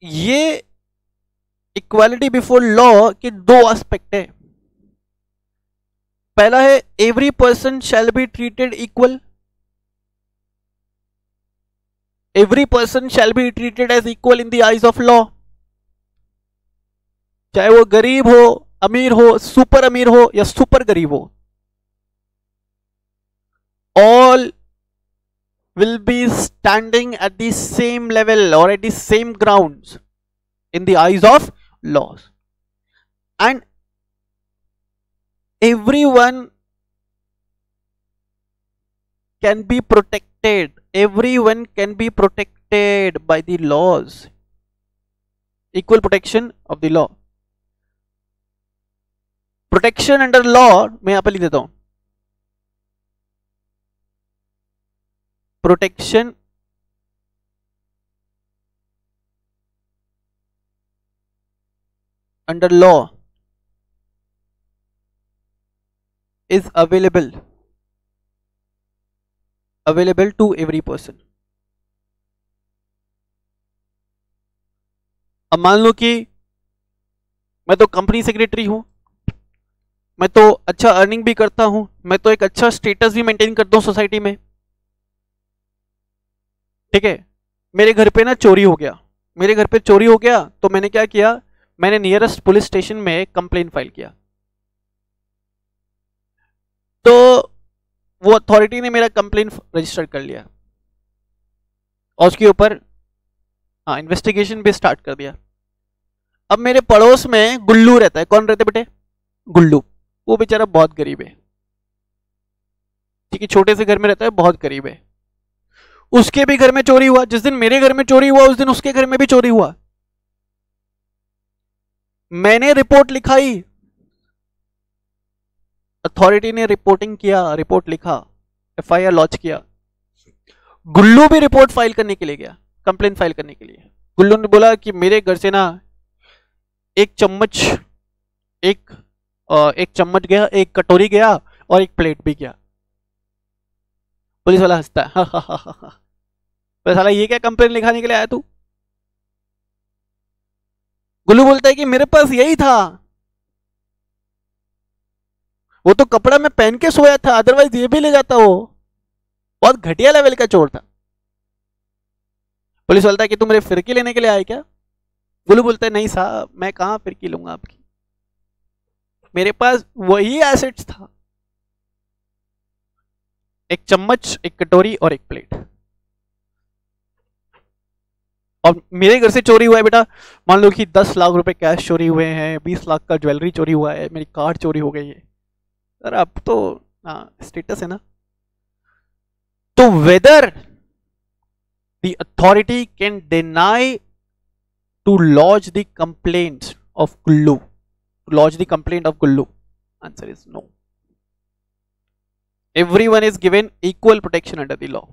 ये equality before law के दो aspect है. पहला है every person shall be treated equal. Every person shall be treated as equal in the eyes of law. चाहे वो गरीब हो, अमीर हो, सुपर अमीर हो या सुपर गरीब हो, all will be standing at the same level or at the same grounds in the eyes of laws. And everyone can be protected. Everyone can be protected by the laws. Equal protection of the law. Protection under law मैं यहां पर लिख देता हूं. Protection under law is available to every person. अब मान लो कि मैं तो कंपनी सेक्रेटरी हूं, मैं तो अच्छा अर्निंग भी करता हूं, मैं तो एक अच्छा स्टेटस भी मेंटेन करता हूं सोसाइटी में. ठीक है, मेरे घर पे ना चोरी हो गया. मेरे घर पे चोरी हो गया तो मैंने क्या किया, मैंने नियरेस्ट पुलिस स्टेशन में कंप्लेंट फाइल किया. तो वो अथॉरिटी ने मेरा कंप्लेंट रजिस्टर कर लिया और उसके ऊपर इन्वेस्टिगेशन भी स्टार्ट कर दिया. अब मेरे पड़ोस में गुल्लू रहता है. कौन रहता है बेटे? गुल्लू. वो बेचारा बहुत गरीब है. ठीक है, छोटे से घर में रहता है, बहुत गरीब है. उसके भी घर में चोरी हुआ. जिस दिन मेरे घर में चोरी हुआ उस दिन उसके घर में भी चोरी हुआ. मैंने रिपोर्ट लिखाई, अथॉरिटी ने रिपोर्टिंग किया, रिपोर्ट लिखा, एफआईआर लॉन्च किया. गुल्लू भी रिपोर्ट फाइल करने के लिए गया, कंप्लेंट फाइल करने के लिए. गुल्लू ने बोला कि मेरे घर से ना एक चम्मच गया, एक कटोरी गया और एक प्लेट भी गया. पुलिस वाला हंसता है, तो साला ये क्या कंप्लेंट लिखाने के लिए आया तू? गुल्लू बोलता है कि मेरे पास यही था, वो तो कपड़ा में पहन के सोया था, अदरवाइज ये भी ले जाता. वो बहुत घटिया लेवल का चोर था. पुलिस बोलता है कि तुम मेरे फिरकी लेने के लिए आए क्या? गुल्लू बोलता है नहीं साहब, मैं कहां फिरकी लूंगा आपकी. मेरे पास वही एसेट्स था, एक चम्मच, एक कटोरी और एक प्लेट, और मेरे घर से चोरी हुआ है बेटा, मान लो कि 10 लाख रुपए कैश चोरी हुए हैं, 20 लाख का ज्वेलरी चोरी हुआ है, मेरी कार चोरी हो गई है, सर अब तो स्टेटस है ना। तो whether the authority can deny to lodge the complaint of Gullu, lodge the complaint of Gullu? Answer is no. Everyone is given equal protection under the law.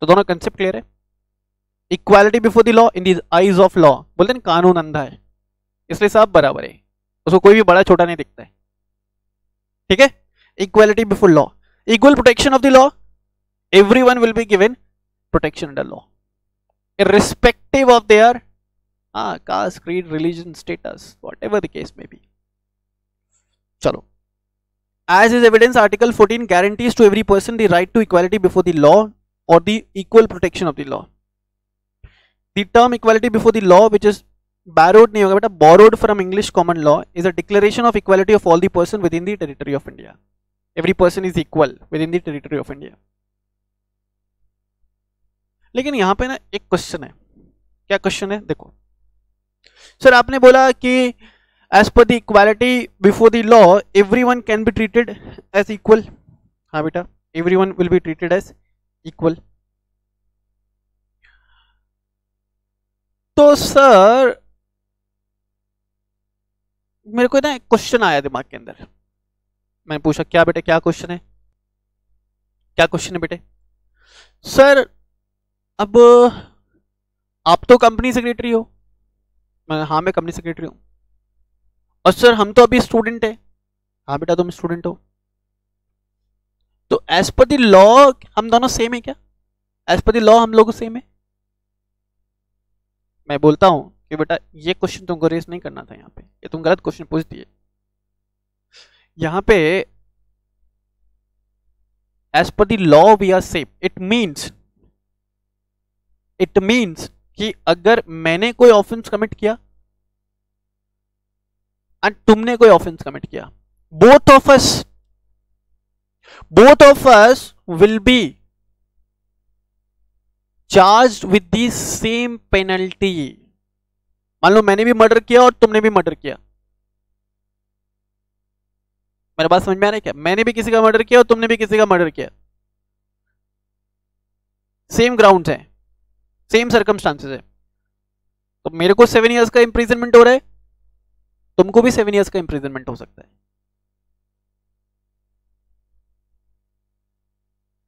तो दोनों कंसेप्ट क्लियर है। Equality before the law in the eyes of law, बोलते हैं कानून अंधा है इसलिए सब बराबर है, उसको कोई भी बड़ा छोटा नहीं दिखता है, ठीक है। Equality before law, equal protection of the law, everyone will be given protection under law irrespective of their caste, creed, religion, status, whatever the case may be. चलो, as is evidence, Article 14 guarantees to every person the right to equality before the law or the equal protection of the law. The term equality before the law, which is borrowed नहीं होगा बेटा, borrowed from English common law, is a declaration of equality of all the person within the territory of India. Every person is equal within the territory of India. लेकिन यहाँ पे ना एक question है, क्या क्वेश्चन है देखो सर, आपने बोला कि as per the equality before the law everyone can be treated as equal. हाँ बेटा, everyone will be treated as equal. तो सर मेरे को ना एक क्वेश्चन आया दिमाग के अंदर, मैंने पूछा क्या बेटे क्या क्वेश्चन है, क्या क्वेश्चन है बेटे? सर अब आप तो कंपनी सेक्रेटरी हो, हाँ मैं कंपनी सेक्रेटरी हूं, और सर हम तो अभी स्टूडेंट है, हाँ बेटा तुम स्टूडेंट हो, तो एज पर द लॉ हम दोनों सेम है क्या? एज पर द लॉ हम लोग सेम है? मैं बोलता हूं कि बेटा ये क्वेश्चन तुमको रेस नहीं करना था, यहाँ पे ये तुम गलत क्वेश्चन पूछ दिए। यहाँ पे as per the law we are same, it means कि अगर मैंने कोई ऑफेंस कमिट किया और तुमने कोई ऑफेंस कमिट किया, both of us will be charged with the same penalty. मान लो मैंने भी मर्डर किया और तुमने भी मर्डर किया, मेरे बात समझ में आ रहा है क्या? मैंने भी किसी का मर्डर किया और तुमने भी किसी का मर्डर किया, सेम ग्राउंड्स हैं, सेम सर्कमस्टांसेस है, तो मेरे को 7 इयर्स का इंप्रिजनमेंट हो रहा है, तुमको भी 7 इयर्स का इंप्रिजनमेंट हो सकता है।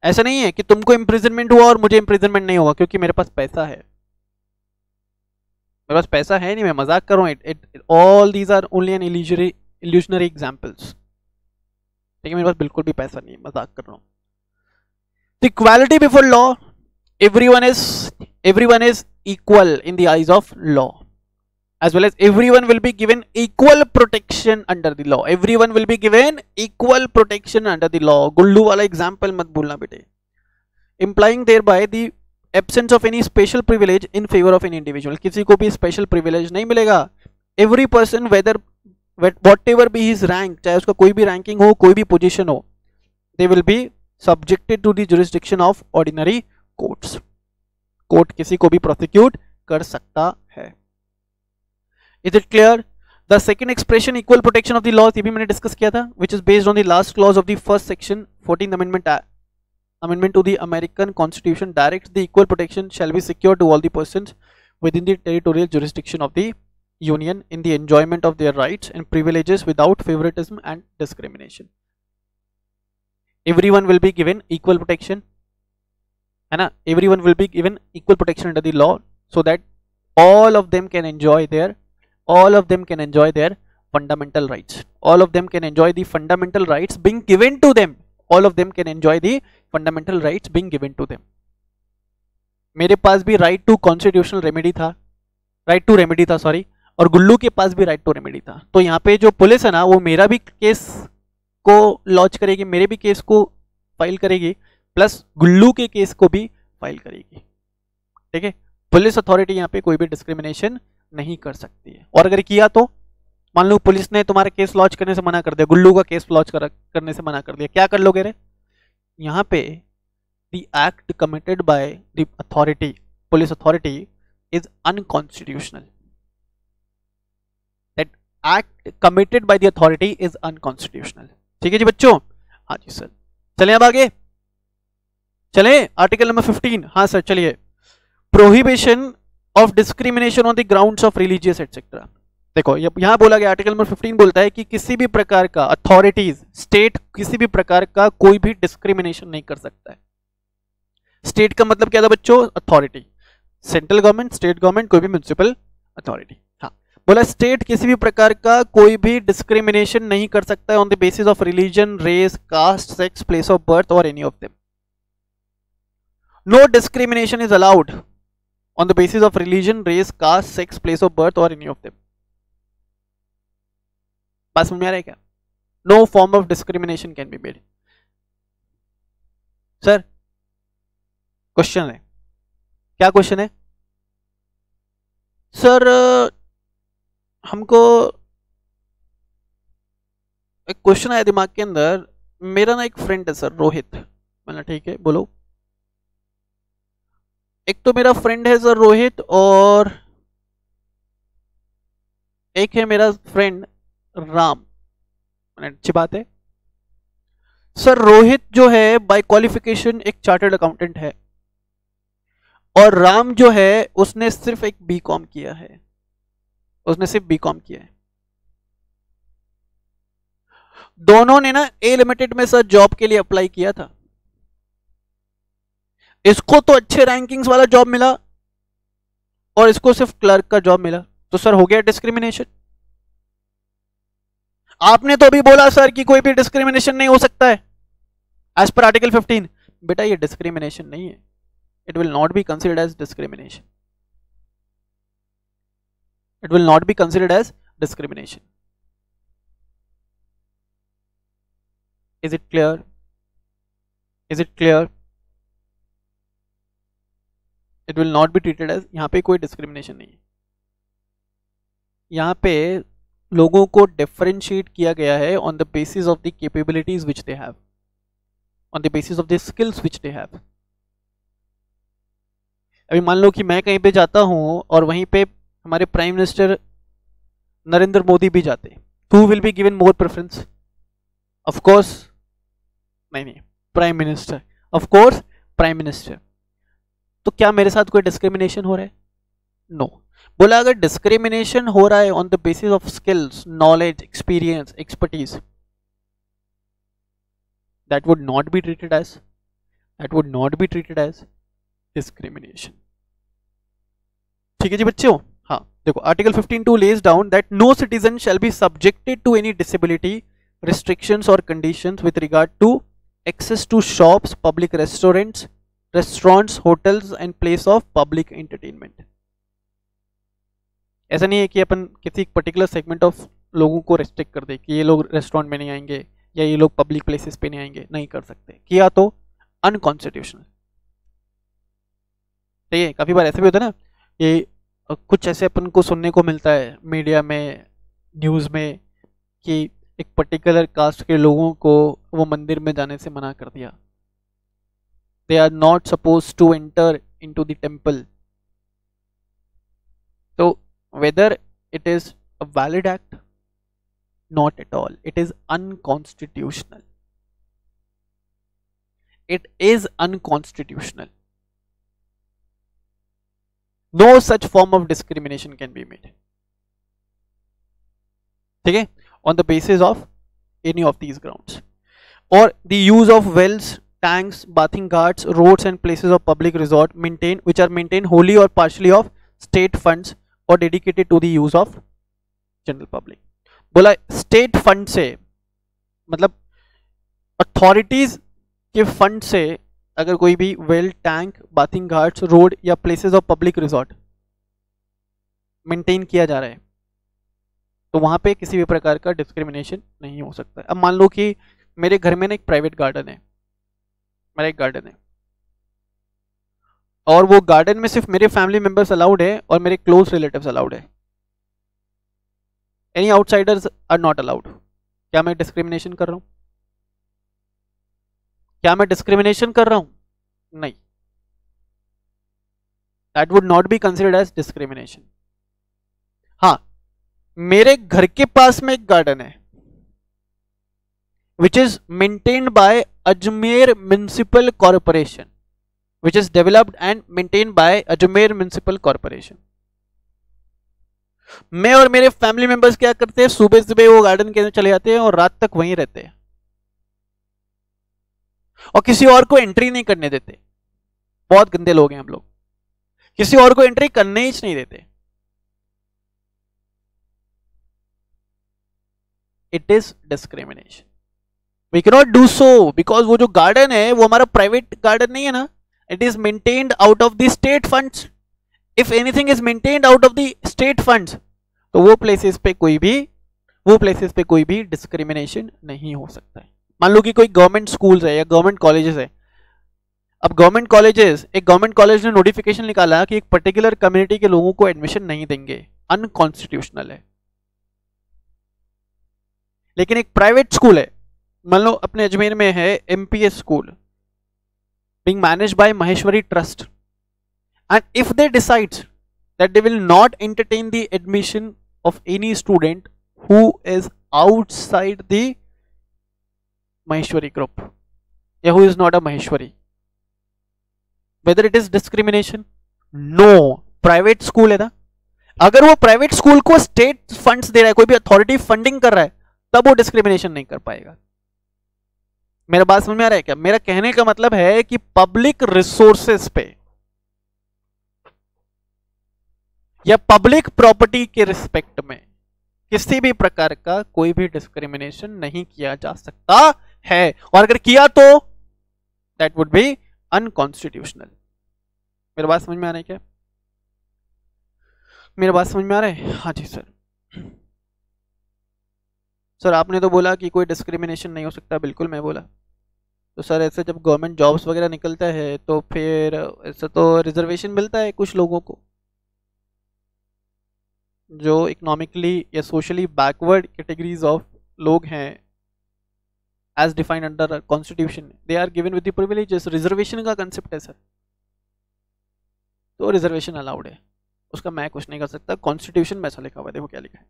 ऐसा नहीं है कि तुमको इंप्रिजनमेंट हुआ और मुझे इंप्रिजनमेंट नहीं हुआ क्योंकि मेरे पास पैसा है, मेरे पास पैसा है नहीं, मैं मजाक कर रहा हूं। All these are only an illusionary examples, ठीक है, मेरे पास बिल्कुल भी पैसा नहीं, मजाक कर रहा हूं। Equality before law, everyone is equal in the eyes of law, as well as everyone will be given equal protection under the law. Everyone will be given equal protection under the law. गुल्लू वाला example मत भूलना बेटे। Implying thereby the absence of any special privilege in favor of an individual. किसी को भी special privilege नहीं मिलेगा। Every person, whatever be his rank, चाहे उसका कोई भी ranking हो, कोई भी position हो, they will be subjected to the jurisdiction of ordinary courts. Court किसी को भी प्रोसिक्यूट कर सकता है। Is it clear? The second expression equal protection of the law, ये भी मैंने डिस्कस किया था, which is based on the last clause of the first section 14th amendment to the American Constitution directs the equal protection shall be secured to all the persons within the territorial jurisdiction of the Union in the enjoyment of their rights and privileges without favoritism and discrimination. Everyone will be given equal protection, है ना? Everyone will be given equal protection under the law so that all of them can enjoy their fundamental rights. All of them can enjoy the fundamental rights being given to them. All of them can enjoy the fundamental rights being given to them. मेरे पास भी right to constitutional remedy था, right to remedy था sorry, और गुल्लू के पास भी right to remedy था। तो यहाँ पे जो पुलिस है ना, वो मेरा भी केस को लॉन्च करेगी, मेरे भी केस को फाइल करेगी, प्लस गुल्लू के केस को भी फाइल करेगी, ठीक है। पुलिस अथॉरिटी यहाँ पे कोई भी डिस्क्रिमिनेशन नहीं कर सकती है, और अगर किया तो मान लो पुलिस ने तुम्हारा केस लॉन्च करने से मना कर दिया, गुल्लू का केस लॉन्च करने से मना कर दिया, क्या कर लोगे रे? यहाँ पे the act committed by the authority, police authority, is unconstitutional. That act committed by the authority is unconstitutional. ठीक है जी बच्चों? हाँ जी सर, चलें अब आगे, चलें आर्टिकल नंबर 15। हाँ सर चलिए। Prohibition of discrimination on the grounds of religious etcetera. देखो यहां बोला गया, आर्टिकल नंबर 15 बोलता है कि किसी भी प्रकार का अथॉरिटीज, स्टेट किसी भी प्रकार का कोई भी डिस्क्रिमिनेशन नहीं कर सकता है। स्टेट का मतलब क्या था बच्चों? Authority, central government, state government, कोई भी म्युनिसिपल अथॉरिटी। हाँ, बोला स्टेट किसी भी प्रकार का कोई भी डिस्क्रिमिनेशन नहीं कर सकता है on the basis of religion, race, caste, sex, place of birth और any of them. No discrimination is allowed on the basis of religion, race, caste, sex, place of birth और एनी ऑफ देम। बात समझ में आ रहा है क्या? No form of discrimination can be made. Sir question है, क्या क्वेश्चन है सर? हमको एक क्वेश्चन आया दिमाग के अंदर। मेरा ना एक फ्रेंड है सर, रोहित। मैंने ठीक है बोलो। एक तो मेरा फ्रेंड है सर रोहित, और एक है मेरा फ्रेंड राम। अच्छी बात है सर। रोहित जो है बाय क्वालिफिकेशन एक चार्टर्ड अकाउंटेंट है, और राम जो है उसने सिर्फ एक बीकॉम किया है, उसने सिर्फ बीकॉम किया है। दोनों ने ना ए लिमिटेड में सर जॉब के लिए अप्लाई किया था। इसको तो अच्छे रैंकिंग्स वाला जॉब मिला और इसको सिर्फ क्लर्क का जॉब मिला, तो सर हो गया डिस्क्रिमिनेशन। आपने तो अभी बोला सर कि कोई भी डिस्क्रिमिनेशन नहीं हो सकता है एज पर आर्टिकल 15। बेटा ये डिस्क्रिमिनेशन नहीं है, it will not be considered as discrimination. It will not be considered as discrimination. Is it clear? Is it clear? It will not be treated as, यहाँ पे कोई डिस्क्रिमिनेशन नहीं है। यहाँ पे लोगों को डिफरेंशिएट किया गया है on the basis of the capabilities which they have, on the basis of the skills which they have. अभी मान लो कि मैं कहीं पे जाता हूं और वहीं पे हमारे प्राइम मिनिस्टर नरेंद्र मोदी भी जाते, who will be given more preference? Of course नहीं, prime minister, of course prime minister. तो क्या मेरे साथ कोई डिस्क्रिमिनेशन हो रहा है? नो। बोला अगर डिस्क्रिमिनेशन हो रहा है on the basis of skills, knowledge, experience, expertise, that would not be treated as, that would not be treated as discrimination. ठीक है जी बच्चों? हाँ देखो, article 15(2) lays down that no citizen shall be subjected to any disability, restrictions or conditions with regard to access to shops, public restaurants, hotels and place of public entertainment। ऐसा नहीं है कि अपन किसी पर्टिकुलर सेगमेंट ऑफ लोगों को restrict कर दे कि ये लोग रेस्टोरेंट में नहीं आएंगे या ये लोग पब्लिक प्लेसेस पे नहीं आएंगे, नहीं कर सकते। किया तो अनकॉन्स्टिट्यूशनल। ठीक है, काफी बार ऐसे भी होता है ना, ये कुछ ऐसे अपन को सुनने को मिलता है मीडिया में, न्यूज़ में, कि एक पर्टिकुलर कास्ट के लोगों को वो मंदिर में जाने से मना कर दिया। They are not suppose to enter into the temple. तो whether it is a valid act? Not at all, it is unconstitutional. It is unconstitutional. No such form of discrimination can be made. ठीक है, on the basis of any of these grounds. Or the use of wells, tanks, bathing ghats, roads and places of public resort which are maintained wholly or partially of state funds or dedicated to the use of general public. बोला state fund से मतलब authorities के fund से अगर कोई भी well, tank, bathing ghats, road या places of public resort maintain किया जा रहा है, तो वहां पे किसी भी प्रकार का डिस्क्रिमिनेशन नहीं हो सकता है। अब मान लो कि मेरे घर में ना एक प्राइवेट गार्डन है, मेरा एक गार्डन है, और वो गार्डन में सिर्फ मेरे फैमिली मेंबर्स अलाउड है और मेरे क्लोज रिलेटिव्स अलाउड है। Any outsiders are not allowed. क्या मैं डिस्क्रिमिनेशन कर रहा हूं? क्या मैं डिस्क्रिमिनेशन कर रहा हूं? नहीं, that would not be considered as discrimination. हाँ, मेरे घर के पास में एक गार्डन है which is maintained by Ajmer Municipal Corporation, which is developed and maintained by Ajmer Municipal Corporation. मैं और मेरे फैमिली मेंबर्स क्या करते हैं, सुबह सुबह वो गार्डन के अंदर चले जाते हैं और रात तक वहीं रहते हैं और किसी और को एंट्री नहीं करने देते। बहुत गंदे लोग हैं हम लोग, किसी और को एंट्री करने ही नहीं देते। It is discrimination. We cannot do so because वो जो गार्डन है वो हमारा प्राइवेट गार्डन नहीं है ना, it is maintained out of the state funds. If anything is maintained out of the state funds तो वो प्लेसेस पे कोई भी डिस्क्रिमिनेशन नहीं हो सकता है। मान लो कि कोई गवर्नमेंट स्कूल्स है या गवर्नमेंट कॉलेजेस है। अब गवर्नमेंट कॉलेज ने नोटिफिकेशन निकाला कि एक पर्टिकुलर कम्युनिटी के लोगों को एडमिशन नहीं देंगे, अनकॉन्स्टिट्यूशनल है। लेकिन एक प्राइवेट स्कूल है, मान लो अपने अजमेर में है MPS school being managed by Maheshwari Trust, and if they decide that they will not entertain the admission of any student who is outside the Maheshwari group या who is not a Maheshwari, whether it is discrimination? No, private school है ना। अगर वो private school को state funds दे रहा है, कोई भी अथॉरिटी फंडिंग कर रहा है, तब वो डिस्क्रिमिनेशन नहीं कर पाएगा। मेरा बात समझ में आ रहा है क्या? मेरा कहने का मतलब है कि पब्लिक रिसोर्सेस पे या पब्लिक प्रॉपर्टी के रिस्पेक्ट में किसी भी प्रकार का कोई भी डिस्क्रिमिनेशन नहीं किया जा सकता है, और अगर किया तो दैट वुड बी अनकॉन्स्टिट्यूशनल। मेरा बात समझ में आ रहा है क्या? मेरा बात समझ में आ रहा है? हाँ जी सर। सर आपने तो बोला कि कोई डिस्क्रिमिनेशन नहीं हो सकता, बिल्कुल मैं बोला। तो सर ऐसे जब गवर्नमेंट जॉब्स वगैरह निकलता है तो फिर ऐसे तो रिजर्वेशन मिलता है कुछ लोगों को जो इकोनॉमिकली या सोशली बैकवर्ड कैटेगरीज ऑफ लोग हैं, as defined under constitution, they are given with the privileges. Reservation का कंसेप्ट है सर, तो रिजर्वेशन अलाउड है, उसका मैं कुछ नहीं कर सकता। कॉन्स्टिट्यूशन में ऐसा लिखा हुआ है, देखो क्या लिखा है।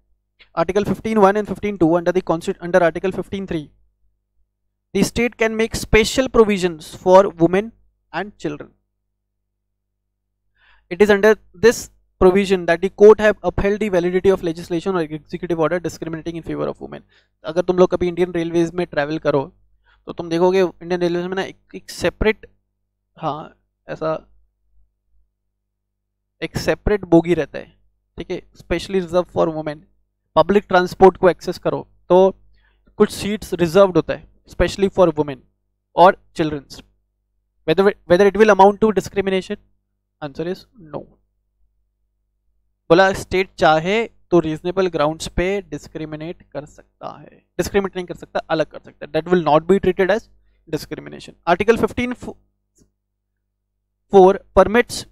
Article 15(1) and 15(2) under Article 15(3), the state can make special provisions for women and children. It is under this provision that the court have upheld the validity of legislation or executive order discriminating in favor of women. अगर तुम लोग कभी Indian railways में travel करो तो तुम देखोगे Indian railways में ना एक सेपरेट, हाँ ऐसा एक सेपरेट बोगी रहता है, ठीक है, specially reserve for women. Public transport को एक्सेस करो तो कुछ सीट्स रिजर्व्ड होता है स्पेशली फॉर वुमेन और childrens. whether it will amount to discrimination? Answer is no. बोला स्टेट चाहे तो रीजनेबल ग्राउंड्स पे डिस्क्रिमिनेट कर सकता है, डिस्क्रिमिनेट नहीं कर सकता, अलग कर सकता है। That will not be treated as discrimination. Article 15(4) permits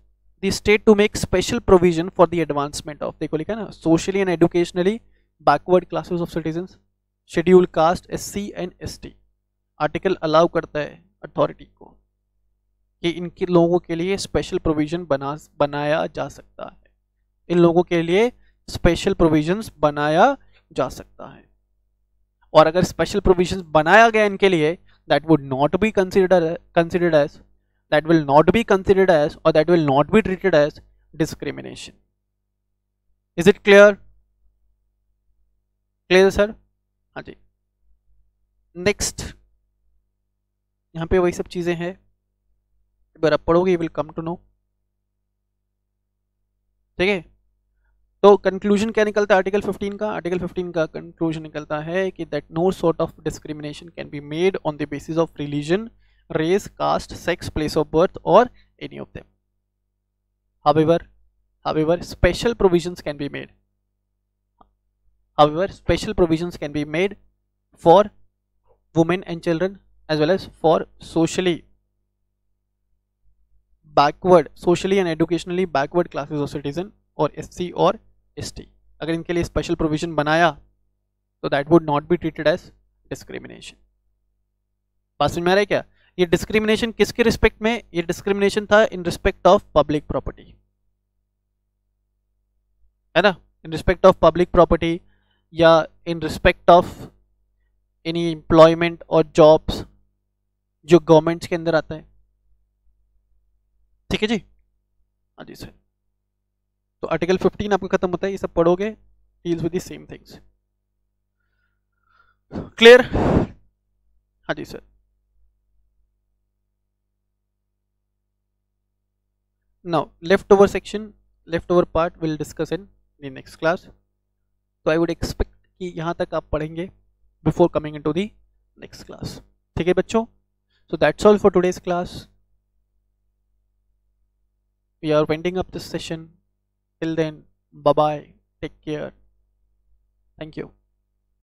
the state to make special provision for the advancement of, देखो लिखा ना, socially and educationally backward classes of citizens, scheduled caste, SC and ST। Article allow करता है authority को कि इनके लोगों के लिए स्पेशल प्रोविजन बनाया जा सकता है, इन लोगों के लिए स्पेशल प्रोविजंस बनाया जा सकता है। और अगर स्पेशल प्रोविजंस बनाया गया इनके लिए, that would not B considered as that will not be considered as or that will not be treated as discrimination. Is it clear? Clear sir? हाँ जी। नेक्स्ट यहाँ पे वही सब चीजें हैं, अगर आप पढ़ोगे विल कम टू नो, ठीक है। तो कंक्लूजन क्या निकलता है आर्टिकल 15 का? आर्टिकल 15 का कंक्लूजन निकलता है कि that no sort of discrimination can be made on the basis of religion, race, caste, sex, place of birth or any of them. However, special provisions can be made. However, special provisions can be made for women and children as well as for socially and educationally backward classes of citizen or SC or ST. अगर इनके लिए special provision बनाया तो that would not be treated as discrimination. बात समझ में आ रहा है क्या? ये डिस्क्रिमिनेशन किसके रिस्पेक्ट में? ये डिस्क्रिमिनेशन था in respect of public property, है ना, in respect of public property या in respect of any employment और जॉब्स जो गवर्नमेंट्स के अंदर आता है। ठीक है जी, हाँ जी सर। तो आर्टिकल 15 आपका खत्म होता है, ये सब पढ़ोगे, deals with the same things. Clear? हाँ जी sir. Now left over section, left over part will discuss in the next class. तो आई वुड एक्सपेक्ट कि यहाँ तक आप पढ़ेंगे before coming into the next class. ठीक है बच्चों, so that's all for today's class. We are winding up this session. Till then, bye bye, take care, thank you.